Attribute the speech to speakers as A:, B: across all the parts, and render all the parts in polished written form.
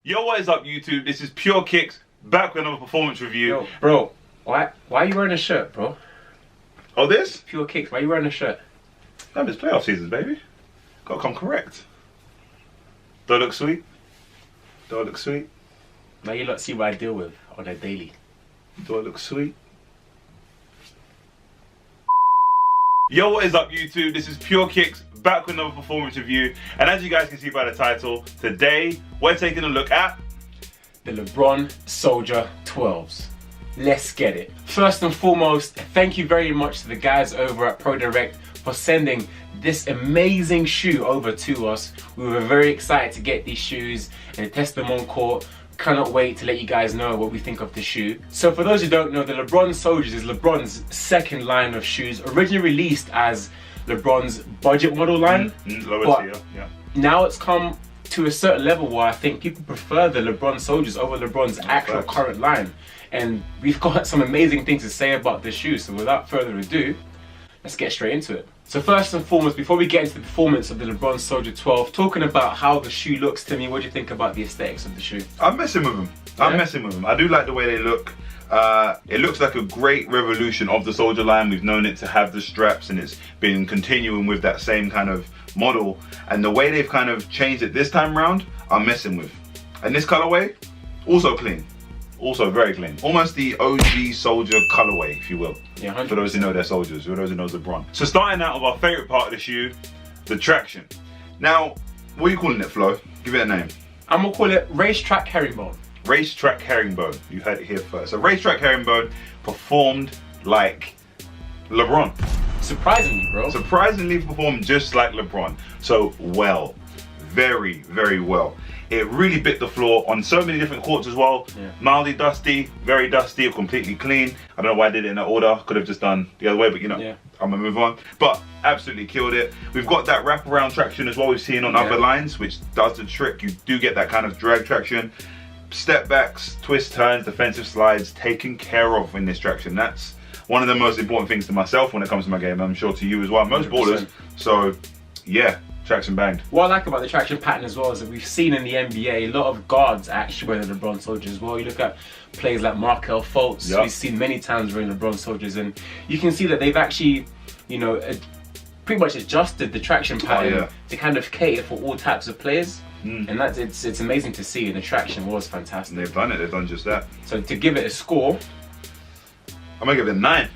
A: Yo, what is up YouTube? This is Pure Kicks, back with another performance review.
B: Yo, bro, why are you wearing a shirt, bro?
A: Oh, this?
B: Pure Kicks, why are you wearing a shirt?
A: No, it's playoff seasons, baby. Gotta come correct. Do I look sweet? Do I look sweet?
B: Now you lot see what I deal with on a daily.
A: Do I look sweet? Yo, what is up YouTube? This is Pure Kicks, back with another performance review. And as you guys can see by the title, today we're taking a look at
B: the Lebron Soldier 12s. Let's get it. First and foremost, thank you very much to the guys over at ProDirect for sending this amazing shoe over to us. We were very excited to get these shoes and test them on court. Cannot wait to let you guys know what we think of the shoe. So for those who don't know, the Lebron Soldiers is LeBron's second line of shoes, originally released as LeBron's budget model line.
A: Lower tier, yeah.
B: Now it's come to a certain level where I think people prefer the LeBron Soldiers over LeBron's actual current line. And we've got some amazing things to say about this shoe, so without further ado, let's get straight into it. So first and foremost, before we get into the performance of the Lebron Soldier 12, talking about how the shoe looks to me, what do you think about the aesthetics of the shoe?
A: I'm messing with them. I'm messing with them. I do like the way they look. It looks like a great revolution of the Soldier line. We've known it to have the straps and it's been continuing with that same kind of model. And the way they've kind of changed it this time around, I'm messing with. And this colorway, also clean. Also very clean. Almost the OG Soldier colorway, if you will.
B: Yeah, 100%.
A: For those who know they're Soldiers, for those who know LeBron. So starting out of our favorite part of the shoe, the traction. Now, what are you calling it, Flo? Give it a name.
B: I'm gonna call it Racetrack Herringbone.
A: Racetrack Herringbone. You heard it here first. So Racetrack Herringbone performed like LeBron.
B: Surprisingly, bro.
A: Surprisingly performed just like LeBron. So well. Very, very well. It really bit the floor on so many different courts as well.
B: Yeah.
A: Mildly dusty, very dusty, or completely clean. I don't know why I did it in that order. Could have just done the other way, but you know,
B: yeah.
A: I'm gonna move on. But absolutely killed it. We've got that wraparound traction as well we've seen on other lines, which does the trick. You do get that kind of drag traction. Step backs, twist turns, defensive slides, taken care of in this traction. That's one of the most important things to myself when it comes to my game. I'm sure to you as well, most
B: 100%.
A: ballers. So yeah, traction banged.
B: What I like about the traction pattern as well is that we've seen in the NBA a lot of guards actually wearing the LeBron Soldiers as well. You look at players like Markelle Fultz, we've seen many times wearing LeBron Soldiers, and you can see that they've actually, you know, pretty much adjusted the traction pattern to kind of cater for all types of players. And that's it's amazing to see, and the traction was fantastic.
A: And they've done it, they've done just that.
B: So to give it a score,
A: I'm gonna give it a 9.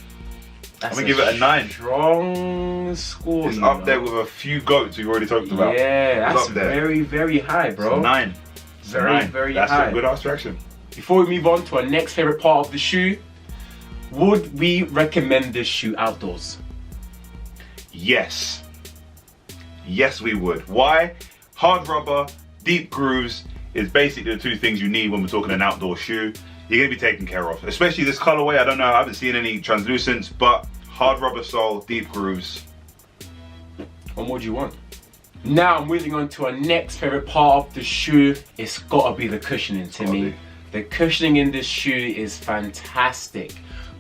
A: I'm gonna give it a 9.
B: Strong score.
A: It's up there with a few GOATs we've already talked about.
B: Yeah, that's
A: up there.
B: very, very high, bro.
A: It's a 9.
B: Very
A: That's
B: high.
A: a good ass traction.
B: Before we move on to our next favorite part of the shoe, would we recommend this shoe outdoors?
A: Yes. Yes, we would. Why? Hard rubber, deep grooves is basically the two things you need when we're talking an outdoor shoe. You're gonna be taken care of, especially this colorway. I don't know, I haven't seen any translucents, but hard rubber sole, deep grooves.
B: What more do you want? Now moving on to our next favorite part of the shoe, it's gotta be the cushioning to me. The cushioning in this shoe is fantastic.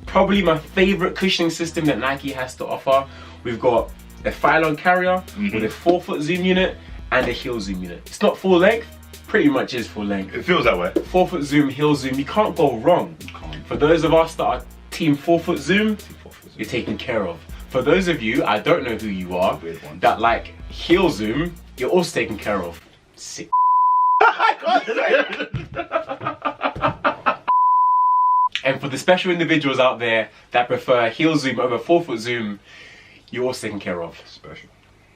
B: Probably my favorite cushioning system that Nike has to offer. We've got a Phylon carrier with a 4-foot zoom unit and a heel zoom unit. It's not full length, pretty much is full length.
A: It feels that way.
B: 4-foot zoom, heel zoom, you can't go wrong. For those of us that are team 4-foot zoom, you're taken care of. For those of you, I don't know who you are, that like heel zoom, you're also taken care of. Sick. And for the special individuals out there that prefer heel zoom over 4-foot zoom, you're also taken care of.
A: Special.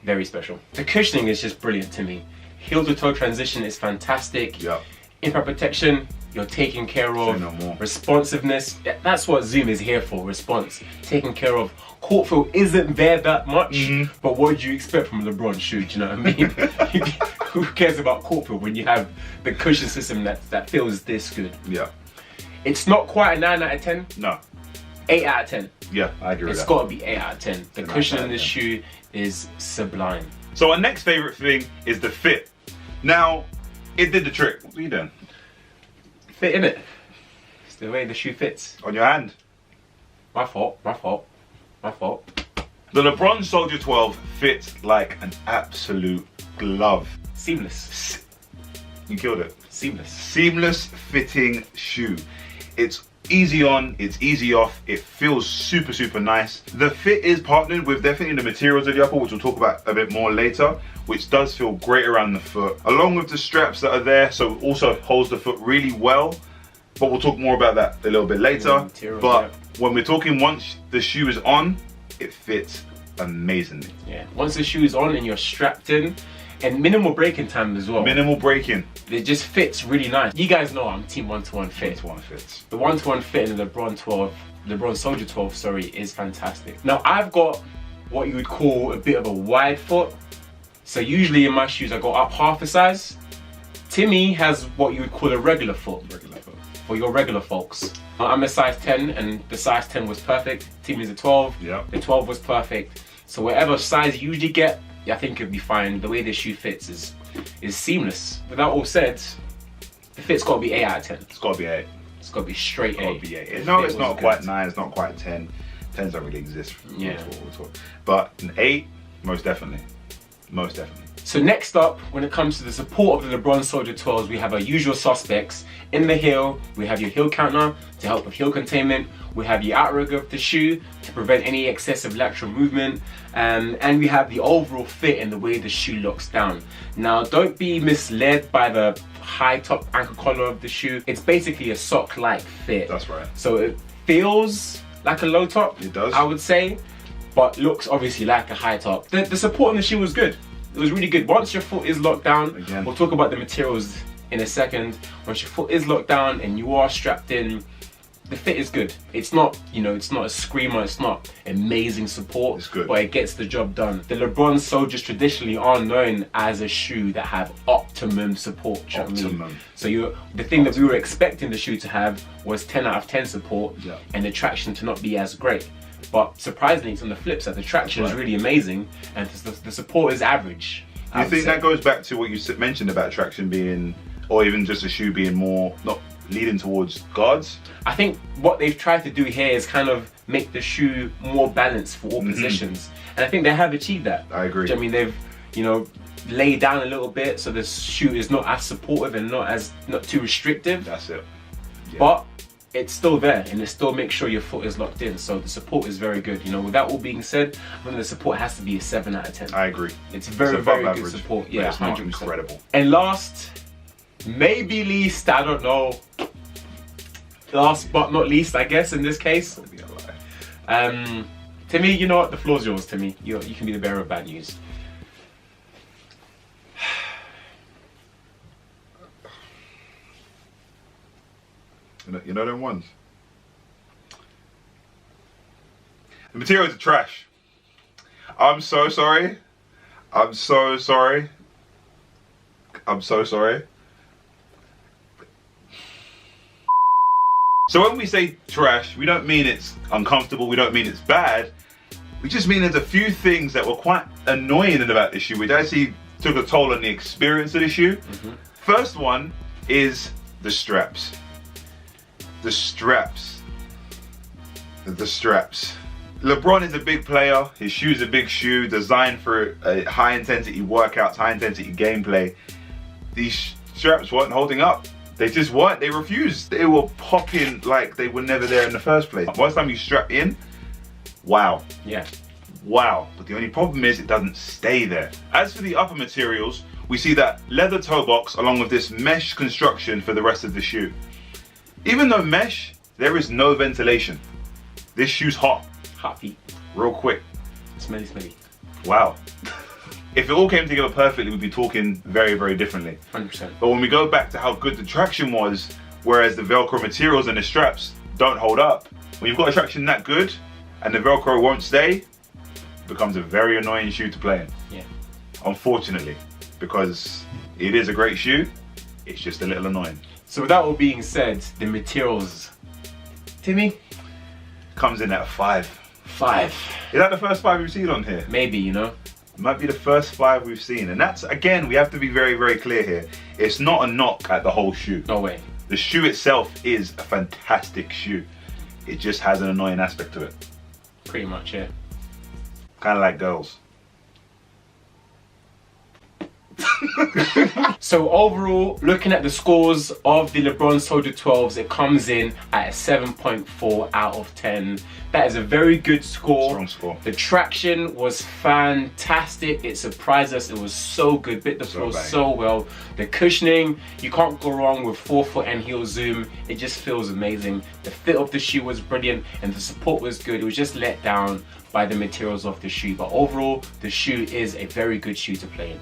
B: Very special. The cushioning is just brilliant to me. Heel to toe transition is fantastic.
A: Yep.
B: Impact protection, you're taken care of.
A: Say no more.
B: Responsiveness, that's what Zoom is here for, response. Taken care of. Court feel isn't there that much, but what do you expect from a LeBron shoe, do you know what I mean? Who cares about court feel when you have the cushion system that feels this good?
A: Yeah.
B: It's not quite a 9 out of 10.
A: No.
B: 8 out of 10.
A: Yeah, I agree with that.
B: It's got to be 8 out of 10. The cushion in this shoe is sublime.
A: So our next favorite thing is the fit. Now, it did the trick. What are you doing?
B: Fit in it. It's the way the shoe fits.
A: On your hand.
B: My fault. The
A: LeBron Soldier 12 fits like an absolute glove.
B: Seamless.
A: You killed it.
B: Seamless.
A: Seamless fitting shoe. It's easy on, it's easy off, it feels super, super nice. The fit is partnered with definitely the materials of the upper, which we'll talk about a bit more later, which does feel great around the foot, along with the straps that are there, so it also holds the foot really well. But we'll talk more about that a little bit later. But when we're talking once the shoe is on, it fits amazingly.
B: Yeah, once the shoe is on and you're strapped in, and minimal breaking time as well.
A: Minimal breaking.
B: It just fits really nice. You guys know I'm team one-to-one fit.
A: One-to-one fits.
B: The one-to-one fit in the LeBron Soldier 12, sorry, is fantastic. Now I've got what you would call a bit of a wide foot. So usually in my shoes I go up half a size. Timmy has what you would call a regular foot. For your regular folks. I'm a size 10 and the size 10 was perfect. Timmy's a 12.
A: Yeah.
B: The 12 was perfect. So whatever size you usually get, I think it'd be fine. The way this shoe fits is seamless. With that all said, the fit's got to be 8 out of 10.
A: It's got to be 8.
B: It's got to be straight 8.
A: It's got to be 8. No, it's not quite 9. It's not quite 10. 10s don't really exist.
B: Yeah.
A: But an 8, most definitely. Most definitely.
B: So next up, when it comes to the support of the LeBron Soldier 12s, we have our usual suspects. In the heel, we have your heel counter to help with heel containment. We have your outrigger of the shoe to prevent any excessive lateral movement. And we have the overall fit and the way the shoe locks down. Now, don't be misled by the high top ankle collar of the shoe. It's basically a sock-like fit.
A: That's right.
B: So it feels like a low top,
A: it does,
B: I would say, but looks obviously like a high top. The support on the shoe was good. It was really good. Once your foot is locked down, again, we'll talk about the materials in a second. Once your foot is locked down and you are strapped in, the fit is good. It's not, you know, it's not a screamer, it's not amazing support,
A: it's good,
B: but it gets the job done. The LeBron Soldiers traditionally are known as a shoe that have optimum support.
A: Optimum.
B: So the thing that we were expecting the shoe to have was 10 out of 10 support, and the traction to not be as great. But surprisingly, it's on the flip side. The traction is really amazing, and the support is average.
A: Do you think that goes back to what you mentioned about traction being, or even just a shoe being more, not leading towards guards?
B: I think what they've tried to do here is kind of make the shoe more balanced for all positions. And I think they have achieved that.
A: I agree.
B: I mean, they've, you know, laid down a little bit so the shoe is not as supportive and not too restrictive.
A: That's it.
B: Yeah. But it's still there, and it still makes sure your foot is locked in. So the support is very good. You know, with that all being said, I think the support has to be a 7 out of 10.
A: I agree.
B: It's very good support. Yeah,
A: it's 100%. Incredible.
B: And last, maybe least, I don't know. Last but not least, I guess in this case. Timmy, you know what? The floor's yours, Timmy. You can be the bearer of bad news.
A: You know them ones? The materials are trash. I'm so sorry. I'm so sorry. I'm so sorry. So when we say trash, we don't mean it's uncomfortable, we don't mean it's bad. We just mean there's a few things that were quite annoying about this shoe, which actually took a toll on the experience of the shoe. First one is the straps. The straps. LeBron is a big player. His shoe's a big shoe, designed for high intensity workouts, high intensity gameplay. These straps weren't holding up. They just weren't. They refused. They were popping like they were never there in the first place. Once time you strap in, wow.
B: Yeah.
A: Wow. But the only problem is it doesn't stay there. As for the upper materials, we see that leather toe box along with this mesh construction for the rest of the shoe. Even though mesh, there is no ventilation. This shoe's hot.
B: Hot feet.
A: Real quick.
B: Smelly, smelly.
A: Wow. If it all came together perfectly, we'd be talking very, very differently.
B: 100%.
A: But when we go back to how good the traction was, whereas the Velcro materials and the straps don't hold up, when you've got a traction that good and the Velcro won't stay, it becomes a very annoying shoe to play in.
B: Yeah.
A: Unfortunately, because it is a great shoe, it's just a little annoying.
B: So with that all being said, the materials, Timmy?
A: Comes in at a 5.
B: 5.
A: Is that the first 5 we've seen on here?
B: Maybe, you know.
A: It might be the first 5 we've seen. And that's, again, we have to be very, very clear here. It's not a knock at the whole shoe.
B: No way.
A: The shoe itself is a fantastic shoe. It just has an annoying aspect to it.
B: Pretty much, yeah.
A: Kind of like girls.
B: So overall, looking at the scores of the Lebron Soldier 12s, it comes in at a 7.4 out of 10. That is a very good score.
A: Strong score.
B: The traction was fantastic. It surprised us. It was so good. Bit the floor so well. The cushioning, you can't go wrong with forefoot and heel zoom. It just feels amazing. The fit of the shoe was brilliant and the support was good. It was just let down by the materials of the shoe. But overall, the shoe is a very good shoe to play in.